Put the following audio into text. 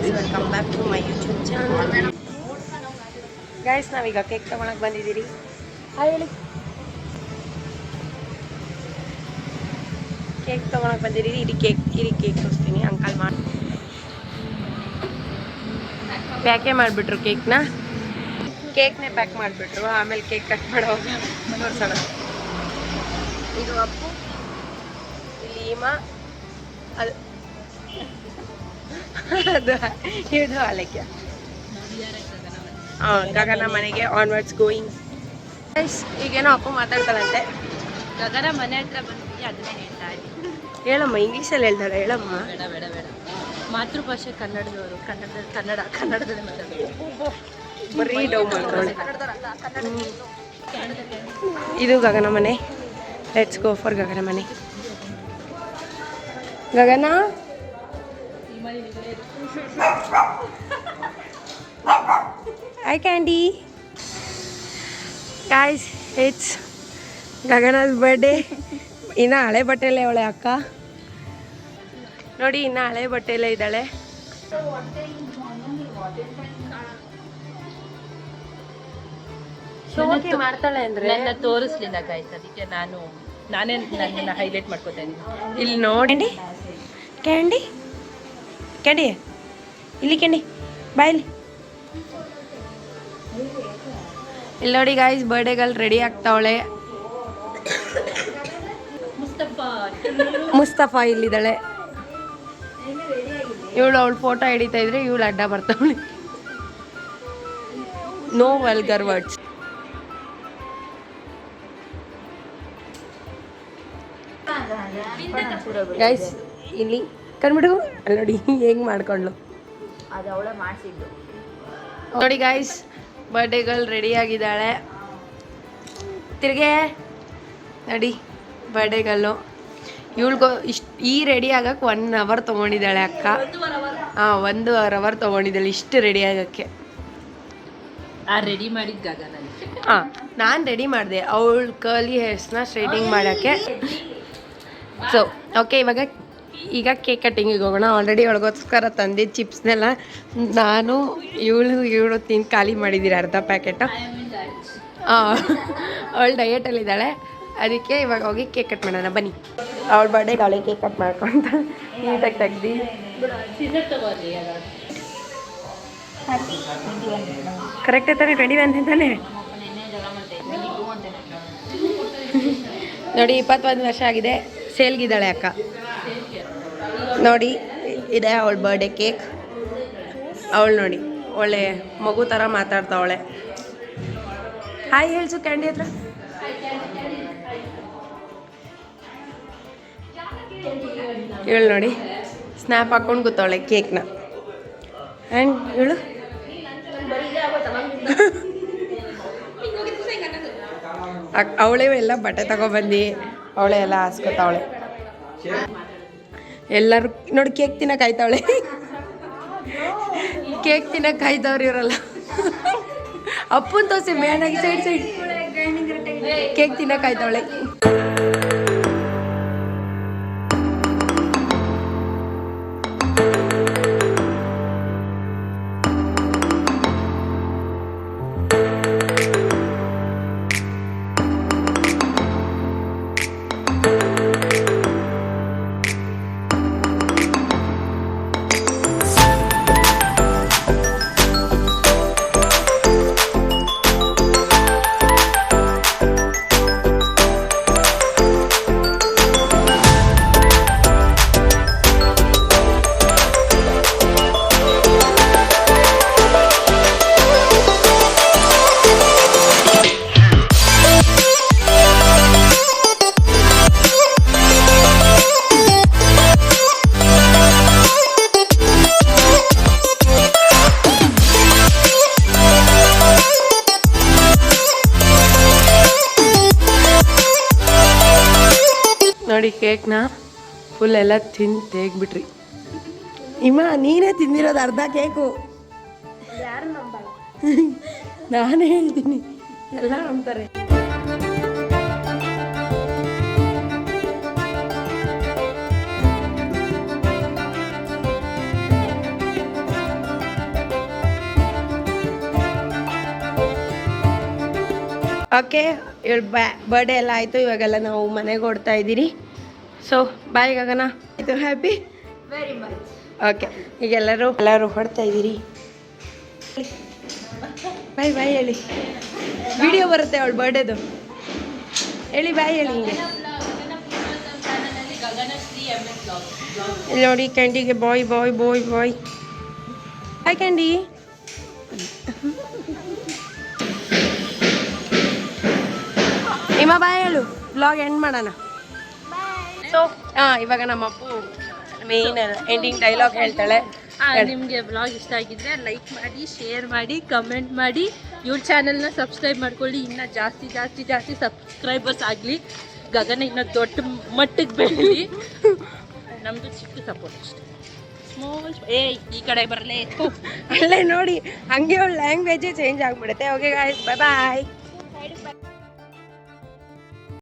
Guys, welcome back to my YouTube channel. Guys, ನಾವೀಗ cake ತೊಗೊಳಕ್ಕೆ ಬಂದಿದ್ದೀರಿ. ಹೇಳಿ, ಕೇಕ್ ತೊಗೊಳಕ್ಕೆ ಬಂದಿದ್ದೀರಿ. ಇರಿ ಕೇಕ್ ತೋರಿಸ್ತೀನಿ. ಅಂಕಲ್ ಮಾಡಿ ಪ್ಯಾಕೇ ಮಾಡಿಬಿಟ್ರು ಕೇಕ್ನೇ ಪ್ಯಾಕ್ ಮಾಡಿಬಿಟ್ರು. ಆಮೇಲೆ ಕೇಕ್ ಕಟ್ ಮಾಡೋವಾಗ ತೋರಿಸೋಣ. ಇದು ಅಪ್ಪು, ಇಲ್ಲಿ ಈಮಾ, ಅದು ಇದು ಅಲಕ್ಯ. ಗಗನ ಮನೆಗೆ ಆನ್ವರ್ಡ್ಸ್ ಗೋಯಿಂಗ್. ಈಗೇನೋ ಅಪ್ಪು ಮಾತಾಡ್ತಾಳಂತೆ. ಗಗನ ಮನೆ ಹತ್ರ ಬಂದಿದ್ದೀವಿ, ಅದನ್ನೇ ಹೇಳ್ತಾ ಇದ್ದೀನಿ. ಹೇಳಮ್ಮ, ಇಂಗ್ಲೀಷಲ್ಲಿ ಹೇಳ್ತಾಳೆ. ಹೇಳಮ್ಮ. ಬೇಡ ಬೇಡ ಬೇಡ, ಮಾತೃಭಾಷೆ ಕನ್ನಡದವರು. ಕನ್ನಡದಲ್ಲೇ ಮಾತಾಡೋದು. ಬರೀ ಡೌ ಮಾಡ್ತಾಳೆ. ಇದು ಗಗನ ಮನೆ. ಲೆಟ್ಸ್ ಗೋ ಫಾರ್ ಗಗನ ಮನೆ. Gagana, hi candy. Guys, it's ಗಗನ's ಬರ್ಡೇ. ಇನ್ನು ಹಳೆ ಬಟ್ಟೆಯಲ್ಲೇ ಅವಳೆ ಅಕ್ಕ ನೋಡಿ, ಇನ್ನು ಹಳೆ ಬಟ್ಟೆಯಲ್ಲೇ ಇದ್ದಾಳೆ. ಶೋಕಿ ಮಾಡ್ತಾಳೆ ಅಂದ್ರೆ ನನ್ನ ತೋರಿಸ್ಲಿಲ್ಲ ಗಾಯ್ಸ್, ಅದಕ್ಕೆ ನಾನೇ ನನ್ನನ್ನು ಹೈಲೈಟ್ ಮಾಡ್ಕೋತಾ ಇದ್ದೀನಿ. ಇಲ್ಲಿ ನೋಡಿ. ಕ್ಯಾಂಡಿ ಇಲ್ಲಿ ಕ್ಯಾಂಡಿ ಬಾಯಲ್ಲಿ. ಇಲ್ಲಿ ನೋಡಿ ಗಾಯ್ಸ್, ಬರ್ಡೇಗಳು ರೆಡಿ ಆಗ್ತಾವಳೆ. ಮುಸ್ತಫಾ ಇಲ್ಲಿದ್ದಾಳೆ. ಇವಳು ಅವಳು ಫೋಟೋ ಹಿಡಿತಾ ಇದ್ರೆ ಇವಳು ಅಡ್ಡ ಬರ್ತಾವಳೆ. No vulgar words. ಗೈಸ್, ಇಲ್ಲಿ ಕಣ್ಬಿಡು. ಅಲ್ಲಿ ನೋಡಿ ಹೆಂಗ್ ಮಾಡ್ಕೊಂಡ್ಲು. ಅದು ಅವಳ ಮಾಡಿಸಿದ್ದು ನೋಡಿ ಗಾಯ್ಸ್, ಬರ್ಡೇಗಳು ರೆಡಿ ಆಗಿದ್ದಾಳೆ. ತಿರ್ಗೆ ನೋಡಿ ಬರ್ಡೇಗಳು. ಇವಳಿಗೂ ಈ ರೆಡಿ ಆಗಕ್ಕೆ 1 hour ತೊಗೊಂಡಿದ್ದಾಳೆ ಅಕ್ಕ. 1 hour ತೊಗೊಂಡಿದ್ದಾಳೆ ಇಷ್ಟು ರೆಡಿ ಆಗೋಕ್ಕೆ. ರೆಡಿ ಮಾಡಿದ್ದು ಗಗನ. ನಾನು ರೆಡಿ ಮಾಡಿದೆ ಅವಳು ಕರ್ಲಿ ಹೇರ್ಸ್ನ ಸ್ಟ್ರೈಟಿಂಗ್ ಮಾಡೋಕ್ಕೆ. ಸೊ ಓಕೆ, ಈಗ ಕೇಕ್ ಕಟ್ಟಿಂಗಿಗೆ ಹೋಗೋಣ. ಆಲ್ರೆಡಿ ಅವಳಿಗೋಸ್ಕರ ತಂದಿದ್ದ ಚಿಪ್ಸ್ನೆಲ್ಲ ನಾನು ಇವಳು ತಿಂದು ಖಾಲಿ ಮಾಡಿದ್ದೀರಿ ಅರ್ಧ ಪ್ಯಾಕೆಟು. ಅವಳು ಡಯಟಲ್ಲಿದ್ದಾಳೆ, ಅದಕ್ಕೆ ಇವಾಗ ಹೋಗಿ ಕೇಕ್ ಕಟ್ ಮಾಡೋಣ ಬನ್ನಿ. ಅವಳ ಬರ್ಡೇಗೆ ಅವಳೆ ಕೇಕ್ ಕಟ್ ಮಾಡ್ಕೊಂತ ನೀಟಾಗಿ ತೆಗ್ದು. ಕರೆಕ್ಟ್ ತಾನೆ? 21 ತಾನೆ ನೋಡಿ. 21 ವರ್ಷ ಆಗಿದೆ. ಸೇಲ್ಗಿದ್ದಾಳೆ ಅಕ್ಕ. ನೋಡಿ, ಇದೆ ಅವಳ ಬರ್ಡೇ ಕೇಕ್. ಅವಳು ನೋಡಿ ಒಳ್ಳೆ ಮಗು ಥರ ಮಾತಾಡ್ತಾವಳೆ. ಹಾಯ್ ಹೇಳ್ಸು ಕ್ಯಾಂಡಿ ಹತ್ರ. ಇವಳು ನೋಡಿ ಸ್ನ್ಯಾಪ್ ಹಾಕ್ಕೊಂಡು ಕೂತವಳೆ ಕೇಕ್ನ. ಆ್ಯಂಡ್ ಇವಳು ಅವಳೇ ಎಲ್ಲ ಬಟ್ಟೆ ತಗೊಬಂದು ಅವಳೇ ಎಲ್ಲ ಹಾಸ್ಕೊತಾವಳೆ. ಎಲ್ಲರೂ ನೋಡಿ ಕೇಕ್ ತಿನ್ನಕ್ಕೆ ಆಯ್ತಾವಳೆ. ಕೇಕ್ ತಿನ್ನಕ್ಕೆ ಆಯ್ತವ್ರು ಇವರಲ್ಲ. ಅಪ್ಪನ ತೋರಿಸಿ ಮೇನಾಗಿ ಸೈಡ್ ಕೇಕ್ ತಿನ್ನಕ್ಕೆ ಆಯ್ತಾವಳೆ. ನೋಡಿ ಕೇಕ್ನ ಫುಲ್ ಎಲ್ಲ ತಿಂದು ತೆಗ್ಬಿಟ್ರಿ. ಇಮ್ಮ ನೀನೇ ತಿಂದಿರೋದು ಅರ್ಧ ಕೇಕು. ನಾನೇ ಹೇಳ್ತೀನಿ, ಎಲ್ಲ ನಂಬ್ತಾರೆ. ಓಕೆ ಇವಳು ಬರ್ಡೇ ಎಲ್ಲ ಆಯಿತು, ಇವಾಗೆಲ್ಲ ನಾವು ಮನೆಗೆ ಓಡ್ತಾ ಇದ್ದೀರಿ. ಸೊ ಬಾಯ್ ಗಗನ, ಇದು ಹ್ಯಾಪಿ ವೆರಿ ಮಚ್. ಓಕೆ ಈಗ ಎಲ್ಲರೂ ಹೊಡ್ತಾ ಇದ್ದೀರಿ. ಬಾಯ್ ಬಾಯ್ ಹೇಳಿ, ವಿಡಿಯೋ ಬರುತ್ತೆ ಅವಳು ಬರ್ಡೇದು. ಹೇಳಿ ಬಾಯ್ ಹೇಳಿ. ಹಿಂಗೆ ಇಲ್ಲಿ ನೋಡಿ ಕ್ಯಾಂಡಿಗೆ ಬಾಯ್ ಬಾಯ್ ಬಾಯ್ ಬಾಯ್ ಬಾಯ್ ಕ್ಯಾಂಡಿ. ನಿಮ್ಮ ಬಾಯ್ ಹೇಳು, ಬ್ಲಾಗ್ ಎಂಡ್ ಮಾಡೋಣ. ಸೊ ಇವಾಗ ನಮ್ಮ ಅಪ್ಪು ಮೇನ್ ಎಂಡಿಂಗ್ ಡೈಲಾಗ್ ಹೇಳ್ತಾಳೆ. ನಿಮಗೆ ಬ್ಲಾಗ್ ಇಷ್ಟ ಆಗಿದ್ರೆ ಲೈಕ್ ಮಾಡಿ, ಶೇರ್ ಮಾಡಿ, ಕಮೆಂಟ್ ಮಾಡಿ, ಇವ್ರ ಚಾನಲ್ನ ಸಬ್ಸ್ಕ್ರೈಬ್ ಮಾಡ್ಕೊಳ್ಳಿ. ಇನ್ನೂ ಜಾಸ್ತಿ ಜಾಸ್ತಿ ಜಾಸ್ತಿ ಸಬ್ಸ್ಕ್ರೈಬರ್ಸ್ ಆಗಲಿ, ಗಗನ ಇನ್ನೂ ದೊಡ್ಡ ಮಟ್ಟಿಗೆ ಬೆಳೀಲಿ. ನಮ್ಮದು ಚಿಕ್ಕ ಸಪೋರ್ಟ್ ಅಷ್ಟೇ. ಸ್ಮಾಲ್ ಈ ಕಡೆ ಬರಲೇ ಅಲ್ಲೇ ನೋಡಿ, ಹಂಗೆ ಅವ್ಳ ಲ್ಯಾಂಗ್ವೇಜೇ ಚೇಂಜ್ ಆಗಿಬಿಡುತ್ತೆ. ಓಕೆ ಗಾಯ್ಸ್, ಬಾಯ್ ಬಾಯ್.